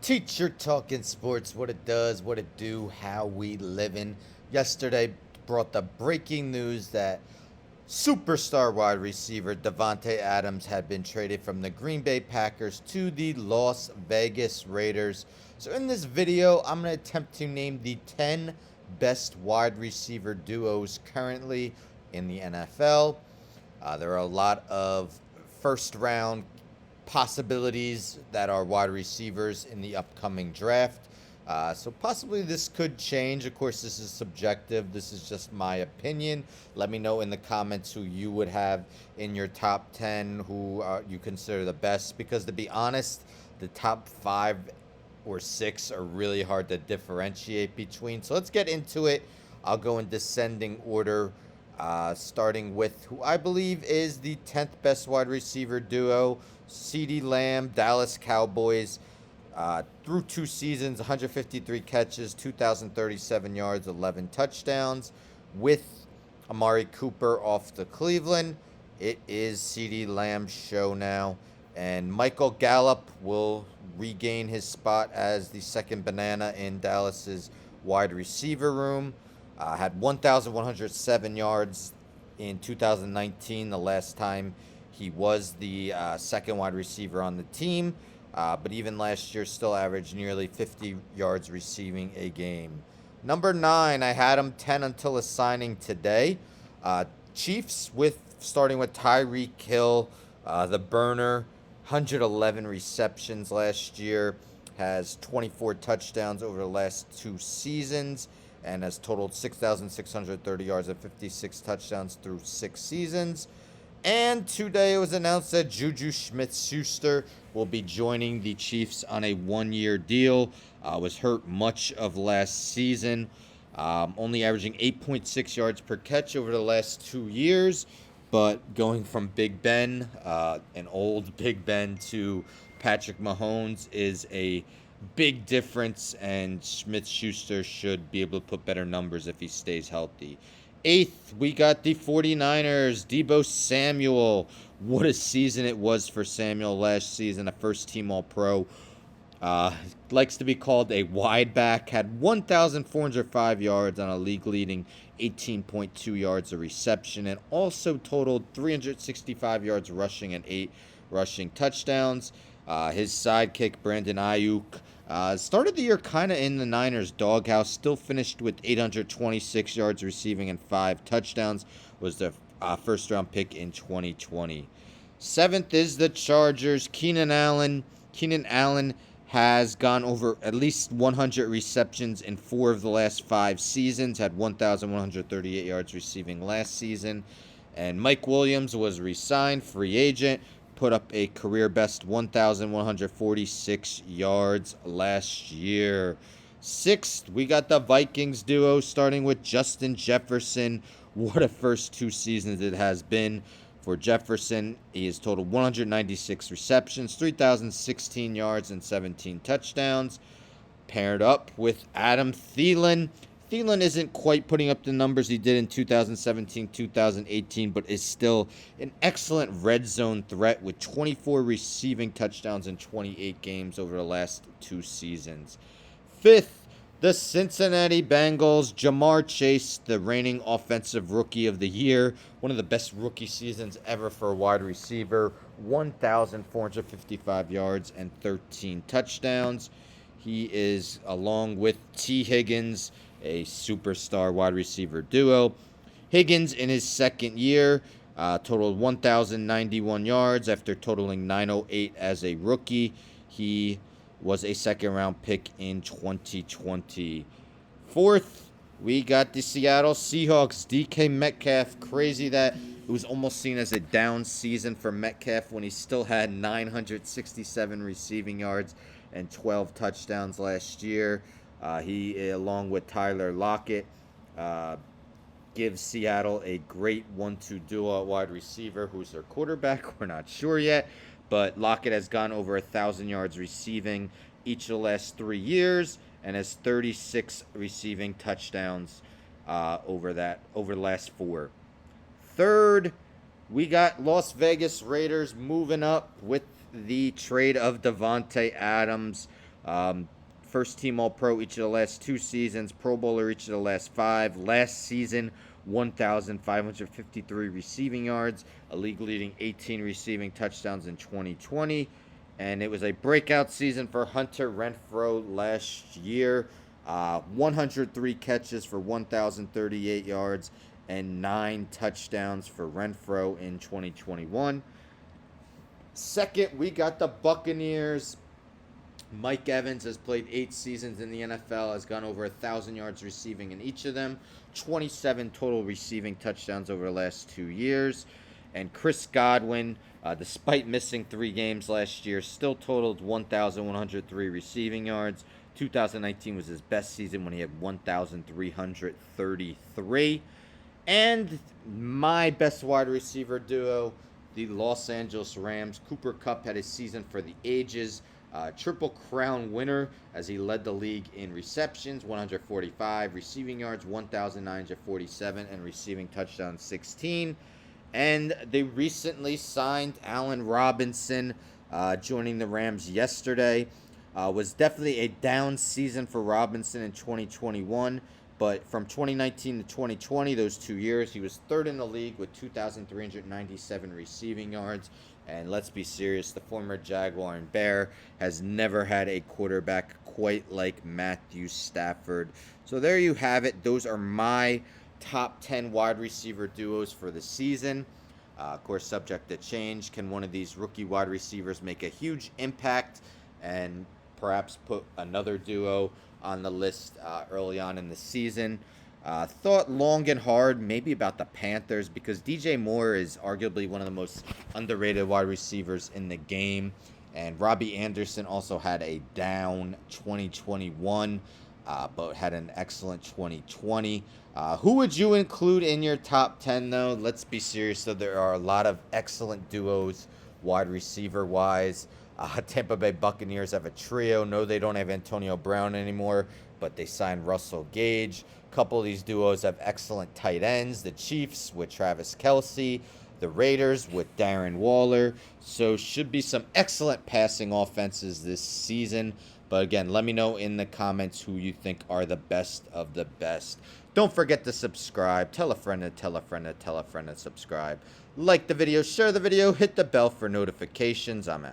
Teacher talking sports, what it does, what it do, how we living. Yesterday brought the breaking news that superstar wide receiver Davante Adams had been traded from the Green Bay Packers to the Las Vegas Raiders. So in this video, I'm going to attempt to name the 10 best wide receiver duos currently in the NFL. There are a lot of first round possibilities that are wide receivers in the upcoming draft. So possibly this could change. Of course, this is subjective. This is just my opinion. Let me know in the comments who you would have in your top 10, who you consider the best. Because to be honest, the top 5 or 6 are really hard to differentiate between. So let's get into it. I'll go in descending order, starting with who I believe is the 10th best wide receiver duo, CeeDee Lamb, Dallas Cowboys. Through 2 seasons, 153 catches, 2,037 yards, 11 touchdowns. With Amari Cooper off to Cleveland, it is CeeDee Lamb's show now. And Michael Gallup will regain his spot as the second banana in Dallas's wide receiver room. Had 1,107 yards in 2019, the last time he was the second wide receiver on the team. But even last year, still averaged nearly 50 yards receiving a game. Number 9, I had him 10 until his signing today. Chiefs, starting with Tyreek Hill, the burner, 111 receptions last year, has 24 touchdowns over the last 2 seasons, and has totaled 6,630 yards and 56 touchdowns through 6 seasons. And today it was announced that Juju Smith-Schuster will be joining the Chiefs on a 1-year deal. Was hurt much of last season, only averaging 8.6 yards per catch over the last 2 years. But going from Big Ben, an old Big Ben, to Patrick Mahomes is a big difference, and Smith-Schuster should be able to put better numbers if he stays healthy. 8th, we got the 49ers, Deebo Samuel. What a season it was for Samuel last season, a first-team All-Pro. Likes to be called a wide back, had 1,405 yards on a league-leading 18.2 yards of reception, and also totaled 365 yards rushing and 8 rushing touchdowns. His sidekick, Brandon Ayuk, started the year kind of in the Niners' doghouse, still finished with 826 yards receiving and 5 touchdowns, was the first-round pick in 2020. 7th is the Chargers, Keenan Allen. Keenan Allen has gone over at least 100 receptions in 4 of the last 5 seasons, had 1,138 yards receiving last season. And Mike Williams was re-signed, free agent, put up a career-best 1,146 yards last year. 6th, we got the Vikings duo, starting with Justin Jefferson. What a first 2 seasons it has been for Jefferson. He has totaled 196 receptions, 3,016 yards, and 17 touchdowns. Paired up with Adam Thielen. Thielen isn't quite putting up the numbers he did in 2017, 2018, but is still an excellent red zone threat with 24 receiving touchdowns in 28 games over the last 2 seasons. 5th, the Cincinnati Bengals, Jamar Chase, the reigning offensive rookie of the year. One of the best rookie seasons ever for a wide receiver. 1,455 yards and 13 touchdowns. He is, along with T. Higgins, a superstar wide receiver duo. Higgins, in his second year, totaled 1,091 yards after totaling 908 as a rookie. He was a second-round pick in 2020. 4th, we got the Seattle Seahawks, DK Metcalf. Crazy that it was almost seen as a down season for Metcalf when he still had 967 receiving yards and 12 touchdowns last year. He, along with Tyler Lockett, gives Seattle a great 1-2 duo at wide receiver. Who's their quarterback? We're not sure yet. But Lockett has gone over 1,000 yards receiving each of the last 3 years and has 36 receiving touchdowns over the last 4. 3rd, we got Las Vegas Raiders moving up with the trade of Davante Adams. First team All-Pro each of the last 2 seasons, Pro Bowler each of the last 5. Last season, 1,553 receiving yards, a league-leading 18 receiving touchdowns in 2020. And it was a breakout season for Hunter Renfrow last year. 103 catches for 1,038 yards and 9 touchdowns for Renfrow in 2021. Second, we got the Buccaneers. Mike Evans has played 8 seasons in the NFL, has gone over 1,000 yards receiving in each of them, 27 total receiving touchdowns over the last 2 years. And Chris Godwin, despite missing 3 games last year, still totaled 1,103 receiving yards. 2019 was his best season when he had 1,333. And my best wide receiver duo, the Los Angeles Rams. Cooper Kupp had a season for the ages. Triple Crown winner as he led the league in receptions, 145, receiving yards, 1,947, and receiving touchdowns, 16. And they recently signed Allen Robinson, joining the Rams yesterday. Was definitely a down season for Robinson in 2021. But from 2019 to 2020, those 2 years, he was third in the league with 2,397 receiving yards. And let's be serious, the former Jaguar and Bear has never had a quarterback quite like Matthew Stafford. So there you have it. Those are my top 10 wide receiver duos for the season. Of course, subject to change. Can one of these rookie wide receivers make a huge impact and perhaps put another duo on the list early on in the season? Thought long and hard maybe about the Panthers because DJ Moore is arguably one of the most underrated wide receivers in the game. And Robbie Anderson also had a down 2021, but had an excellent 2020. Who would you include in your top 10, though? Let's be serious, though. There are a lot of excellent duos wide receiver-wise. Tampa Bay Buccaneers have a trio. No, they don't have Antonio Brown anymore, but they signed Russell Gage. A couple of these duos have excellent tight ends. The Chiefs with Travis Kelce. The Raiders with Darren Waller. So should be some excellent passing offenses this season. But again, let me know in the comments who you think are the best of the best. Don't forget to subscribe. Tell a friend to tell a friend to tell a friend to subscribe. Like the video, share the video, hit the bell for notifications. I'm out.